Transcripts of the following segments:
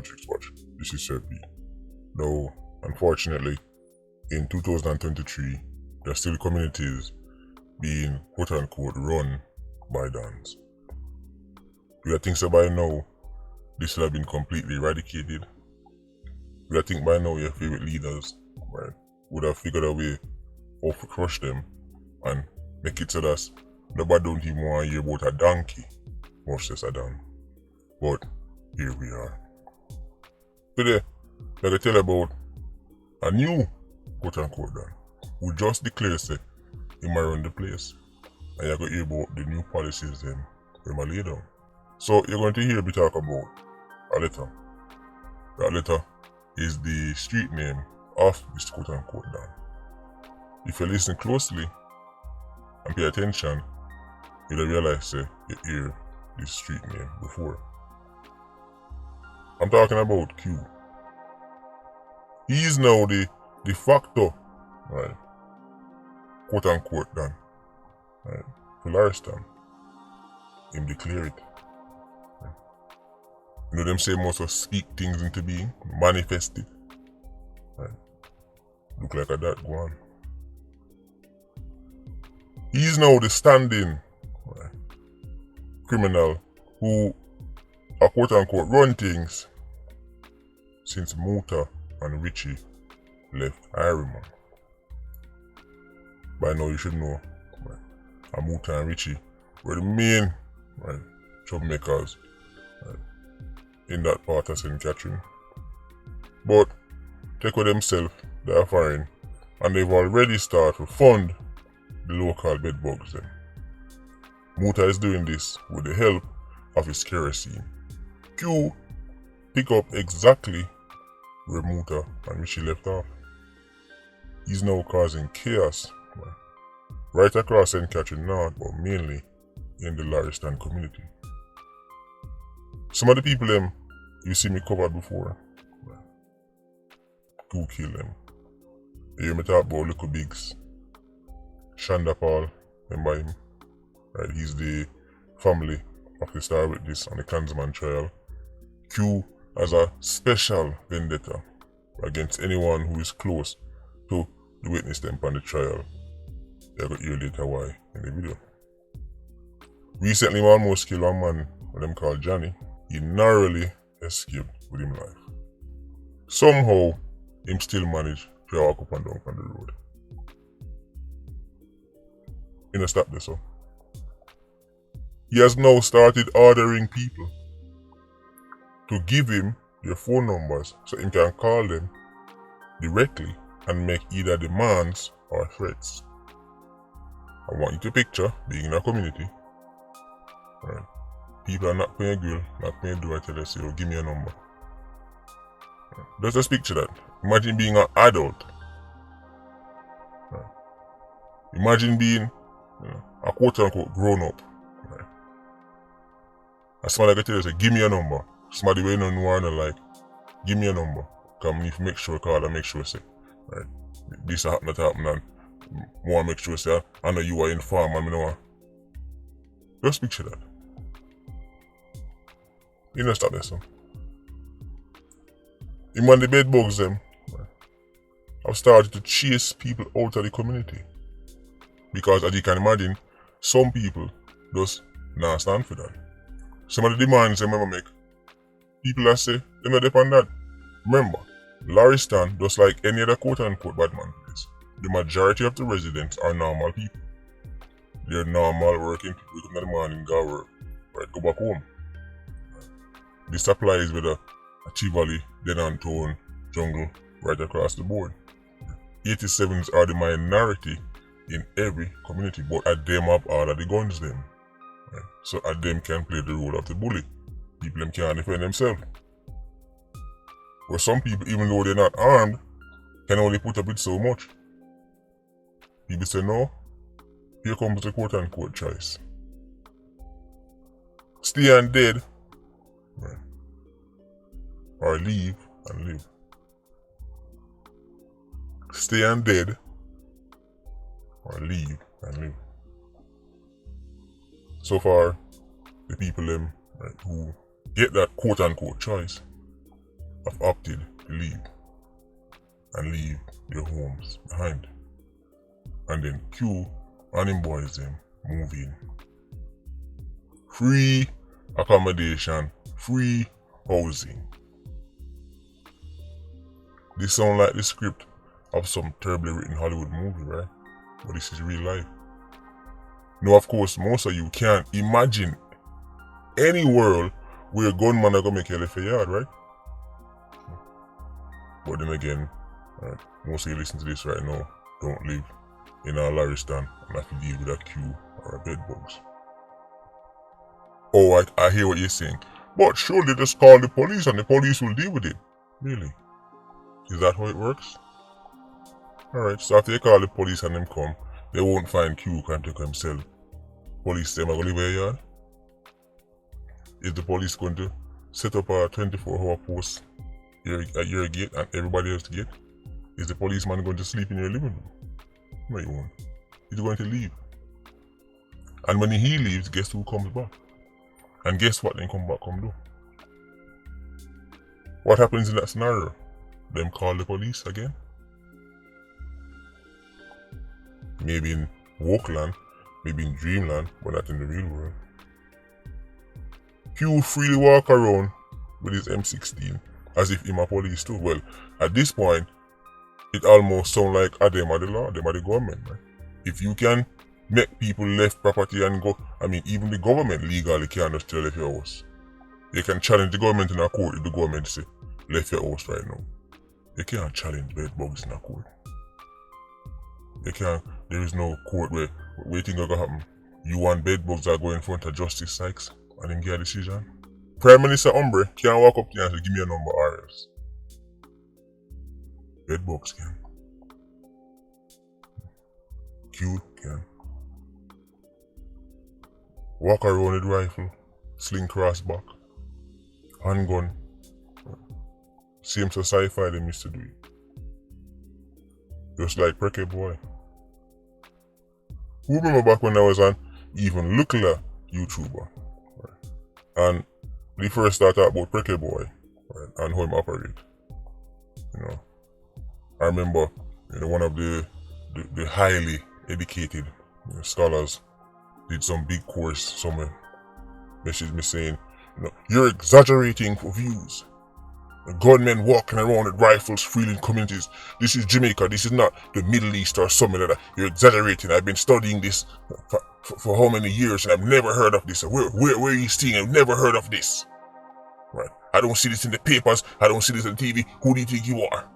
Politricks watch. This is Sir P. Now, unfortunately, in 2023, there are still communities being quote-unquote run by Dons. We think so by now, this would have been completely eradicated. We think by now your favorite leaders, right, would have figured a way how to crush them and make it so that nobody don't even want to hear about a donkey, much less a Don. But here we are. Today, I'm going to tell you about a new quote-unquote Don who just declared say he might run the place. And you're going to hear about the new policies them we might lay down. So you're going to hear me talk about a letter. That letter is the street name of this quote-unquote Don. If you listen closely and pay attention, you'll realize you hear this street name before. I'm talking about Q. He is now the de facto, right, quote-unquote Don, right, for Lauriston. Him declare it. Right. You know them say most of speak things into being, manifest it. Right. Look like a that go on. He is now the standing, right, criminal who are quote-unquote run things since Muta and Richie left Ironman. By now you should know, right, Muta and Richie were the main, right, troublemakers, right, in that part of St. Catherine. But take with themselves, they are foreign, and they've already started to fund the local bedbugs then. Muta is doing this with the help of his kerosene. Q pick up exactly where Muta and Richie left off. He's now causing chaos, right across St. Catherine North, but mainly in the Lauriston community. Some of the people them you see me covered before, Q kill them. You hear me talk about Little Biggs, Shanda Paul, remember him? Right, he's the family of the star witness on the Klansman trial. Q has a special vendetta against anyone who is close to the witness them on the trial. You're going to hear later why in the video. Recently, we almost killed one man with them called Johnny. He narrowly escaped with his life. Somehow, him still managed to walk up and down on the road. He don't stop this, so. He has now started ordering people to give him their phone numbers so he can call them directly and make either demands or threats. I want you to picture being in a community. Right. People are not paying a grill, not paying a door, tell us, yo, give me a number. Right. Just picture that. Imagine being an adult. Right. Imagine being a quote-unquote grown-up. Right. And somebody can tell you, say, give me a number. Somebody we don't know and like, give me a number. Come if make sure call and make sure say, right, this happen that happen and want to make sure say, I know you are informed and I know. Just picture that. You know stop this one. Even when the bedbugs them, right, have started to chase people out of the community. Because as you can imagine, some people just not stand for that. Some of the demands them ever make, people that say, they not depend on that. Remember, Lauriston, just like any other quote-unquote badman place, the majority of the residents are normal people. They're normal working people, wake up in the morning, go work, right, go back home. This applies with a Tivoli, Denantone, Jungle, right across the board. 87s are the minority in every community, but at them have all of the guns them. Right? So at them can play the role of the bully. People them can't defend themselves. But some people, even though they're not armed, can only put up with so much. People say no, here comes the quote-unquote choice. Stay and dead, right, or leave and live. Stay and dead, or leave and live. So far, the people them, right, who get that quote-unquote choice, have opted to leave and leave their homes behind. And then Q and him boys them move in. Free accommodation, free housing. This sounds like the script of some terribly written Hollywood movie, right? But this is real life. Now, of course, most of you can't imagine any world where a gunman are gonna make you left your yard, right? But then again, right, most of you listen to this right now don't live in a Lauriston and have to deal with a Q or a bedbugs. Oh, I hear what you're saying. But surely just call the police and the police will deal with it. Really? Is that how it works? Alright, so after they call the police and them come, they won't find Q can't take himself. Police them are gonna leave a yard? Is the police going to set up a 24-hour post at your gate and everybody else's gate? Is the policeman going to sleep in your living room? No, he won't. He's going to leave. And when he leaves, guess who comes back? And guess what they come back come do? What happens in that scenario? Them call the police again? Maybe in Wokeland, maybe in Dreamland, but not in the real world. Q freely walk around with his M16 as if him a police too. Well, at this point, it almost sounds like them are the law, them are the government, right? If you can make people left property and go, even the government legally can't just tell left your house. You can challenge the government in a court if the government say, left your house right now. You can't challenge bedbugs in a court. You can't, there is no court where you think is going to happen. You and bedbugs are going in front of Justice Sykes and him get a decision. Prime Minister Umbre can't walk up to you and say, give me a number or else. Bedbugs can. Q can. Walk around with rifle, sling crossback, handgun. Same so sci-fi them used to do it. Just like Precke Boy. Who remember back when I was an even looker YouTuber? Right? And we first started about Precke Boy, right? And how him operate. I remember one of the highly educated scholars did some big course somewhere. Messaged me saying, you're exaggerating for views. Gunmen walking around with rifles freely in communities. This is Jamaica, this is not the Middle East or something like that. You're exaggerating. I've been studying this for how many years and I've never heard of this. Where are you seeing? I've never heard of this. Right? I don't see this in the papers. I don't see this on TV. Who do you think you are?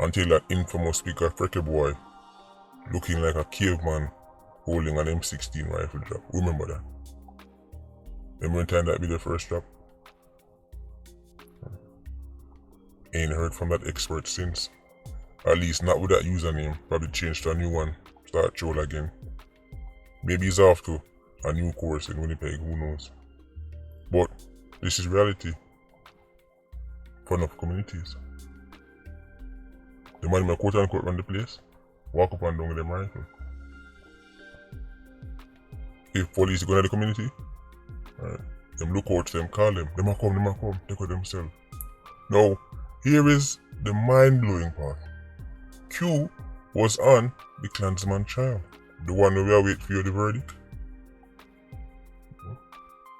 Until that infamous speaker Precke Boy looking like a caveman holding an M16 rifle drop. Remember that? Remember the time that be the first drop? Ain't heard from that expert since. At least not with that username. Probably changed to a new one. Start troll again. Maybe he's off to a new course in Winnipeg, who knows. But this is reality for enough communities. The man in my quote unquote run the place, walk up and down with them rifle. If police go to the community, right, them look out to them, call them a come, take out themselves. Now, here is the mind-blowing part. Q was on the Klansman trial, the one where we are waiting for the verdict.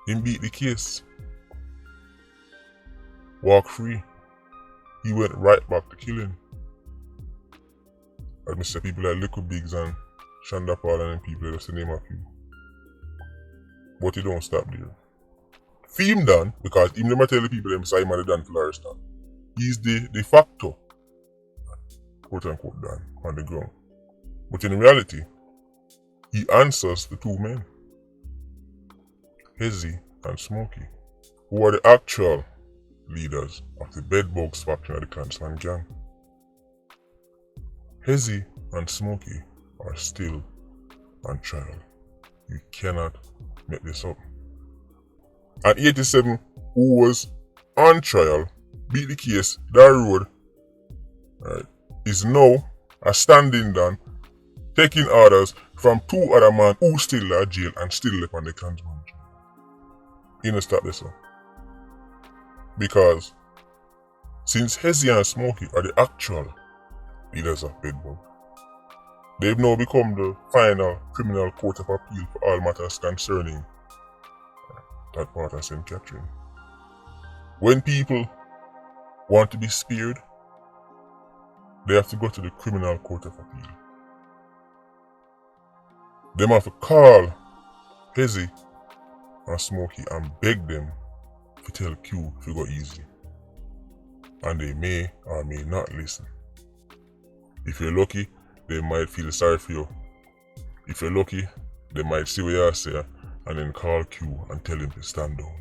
He beat the case. Walk free. He went right back to killing. As I say, people like Little Biggs and Shonda Paul and people, that's the name of you. But he don't stop there. Theme done, because he never tell the people them say him and the done for Lauriston. He's the de facto, quote unquote, done on the ground. But in reality, he answers the two men, Hezzy and Smokey, who are the actual leaders of the Bedbugs faction of the Klansman gang. Hezzy and Smokey are still on trial. You cannot make this up. And 87, who was on trial, beat the case, that road, right, is now a standing down, taking orders from two other men who still are jail and still left on the Klansman. You know, stop this one. Because since Hezzy and Smokey are the actual leaders of Bedbug, they've now become the final criminal court of appeal for all matters concerning that part of St. Catherine. When people want to be spared, they have to go to the criminal court of appeal. Them have to call Hezzy and Smokey and beg them to tell Q to go easy. And they may or may not listen. If you're lucky, they might feel sorry for you. If you're lucky, they might see what you say and then call Q and tell him to stand down.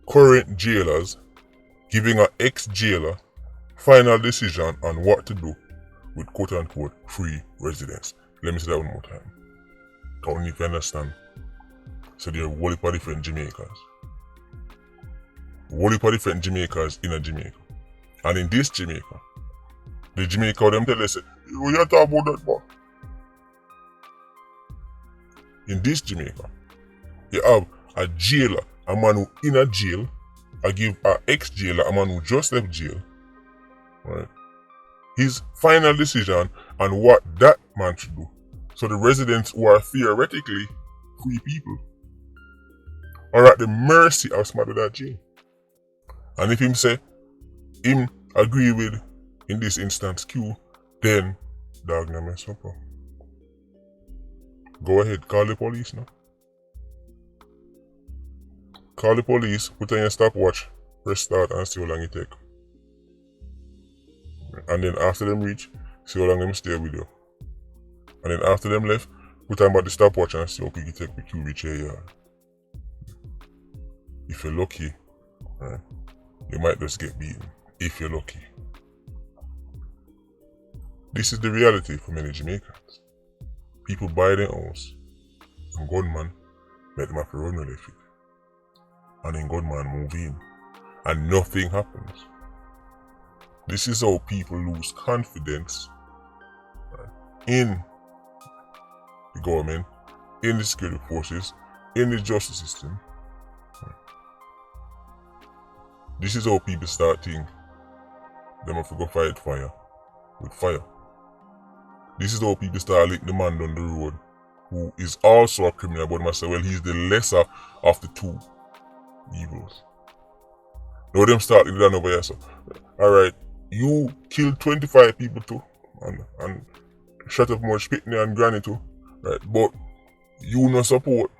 Current jailers giving an ex-jailer final decision on what to do with quote-unquote free residents. Let me say that one more time. Don't need to understand. So there are a whole heap of different Jamaicans. A whole heap of different Jamaicans in a Jamaica. And in this Jamaica, the Jamaica them tell us, you talk about that boy. In this Jamaica, you have a jailer, a man who in a jail, I give an ex-jailer, a man who just left jail, right? His final decision on what that man should do. So the residents who are theoretically free people are at the mercy of somebody that jail. And if him say, him agree with, in this instance, Q, then dog na mess up. Go ahead, call the police now. Call the police, put on your stopwatch, press start and see how long it take. And then after them reach, see how long them stay with you. And then after them left, put on about the stopwatch and see how quick it take with you reach your yard. If you're lucky, right, you might just get beaten. If you're lucky. This is the reality for many Jamaicans. People buy their house, and gunman make them have to run with their feet. And then gunman move in, and nothing happens. This is how people lose confidence, right, in the government, in the security forces, in the justice system. Right. This is how people start thinking them have to go fight fire with fire. This is how people start link the man down the road who is also a criminal, but must say, well, he's the lesser of the two evils. Now them start link down over here, so alright, you killed 25 people too, and shut up much Pitney and Granny too, right? But you no support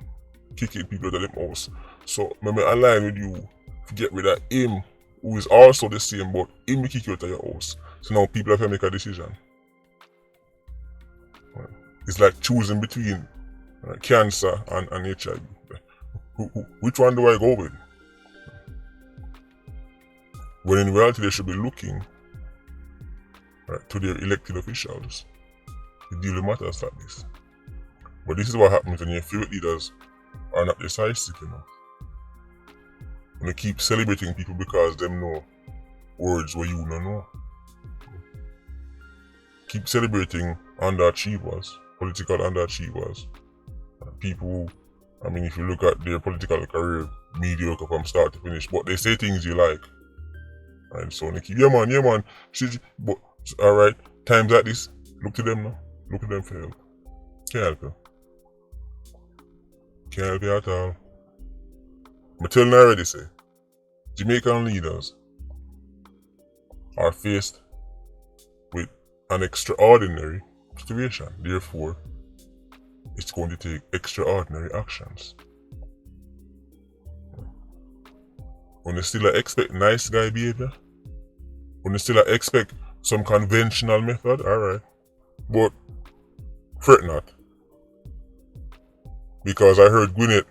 kicking people out of them house. So maybe align with you to get rid of him, who is also the same, but him will kick you out of your house. So now people have to make a decision. It's like choosing between cancer and HIV. Which one do I go with? When in reality they should be looking to their elected officials to deal with matters like this. But this is what happens when your favorite leaders are not decisive enough. When you keep celebrating people because them know words where you don't know. Keep celebrating underachievers, political underachievers. People who, I mean, if you look at their political career, mediocre from start to finish, but they say things you like. And so they keep, yeah man, but alright, times like this, look to them now. Look to them for help. Can't help you. Can't help you at all. But tell you already say, Jamaican leaders are faced with an extraordinary situation. Therefore, it's going to take extraordinary actions. When you still expect nice guy behavior, when you still expect some conventional method, alright. But fret not. Because I heard Gwyneth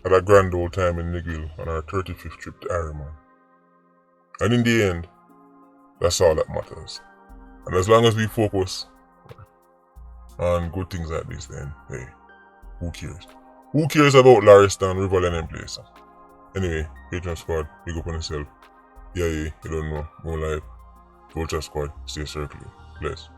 had a grand old time in Negril on her 35th trip to Ironman. And in the end, that's all that matters. And as long as we focus on good things like this, then hey, who cares? Who cares about Lauriston, Riverland and place? Anyway, Patreon Squad, big up on yourself. Yeah, you don't know, more life. Vulture Squad, stay circling. Bless.